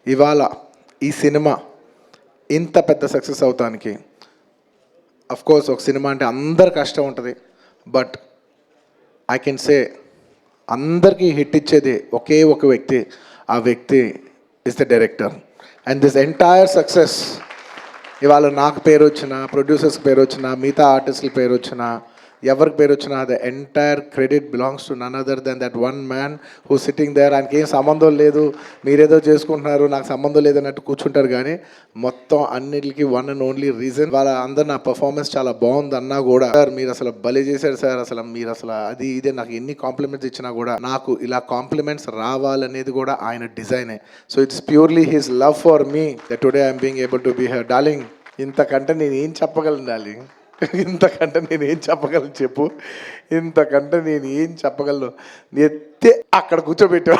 ఇవాళ ఈ సినిమా ఇంత పెద్ద సక్సెస్ అవటానికి కోర్స్ ఒక సినిమా అంటే అందరు కష్టం ఉంటుంది. బట్ ఐ కెన్ సే అందరికీ హిట్ ఇచ్చేది ఒకే ఒక వ్యక్తి. ఆ వ్యక్తి is the director. And this entire success ఇవాళ నాకు పేరు వచ్చినా, ప్రొడ్యూసర్స్కి పేరు వచ్చినా, మిగతా ఆర్టిస్టుల పేరు వచ్చినా, ఎవరికి పేరు వచ్చినా the entire credit belongs to none other than that one man who sitting there. ఆయనకి ఏం సంబంధం లేదు, మీరేదో చేసుకుంటున్నారు, నాకు సంబంధం లేదన్నట్టు కూర్చుంటారు. కానీ మొత్తం అన్నిటికీ వన్ అండ్ ఓన్లీ రీజన్ వాళ్ళ అందరు నా పర్ఫార్మెన్స్ చాలా బాగుంది అన్నా కూడా, సార్ మీరు అసలు బలి చేశారు సార్, అసలు మీరు అసలు అది ఇదే నాకు ఎన్ని కాంప్లిమెంట్స్ ఇచ్చినా కూడా నాకు ఇలా కాంప్లిమెంట్స్ రావాలనేది కూడా ఆయన డిజైనే. So it's purely his love for me that today I'm being able to be here. Darling, ఇంతకంటే నేను ఏం చెప్పగలను డార్లింగ్? ఇంతకంటే నేను ఏం చెప్పగలను చెప్పు? ఇంతకంటే నేను ఏం చెప్పగలను? ఎత్తే అక్కడ కూర్చోబెట్టా.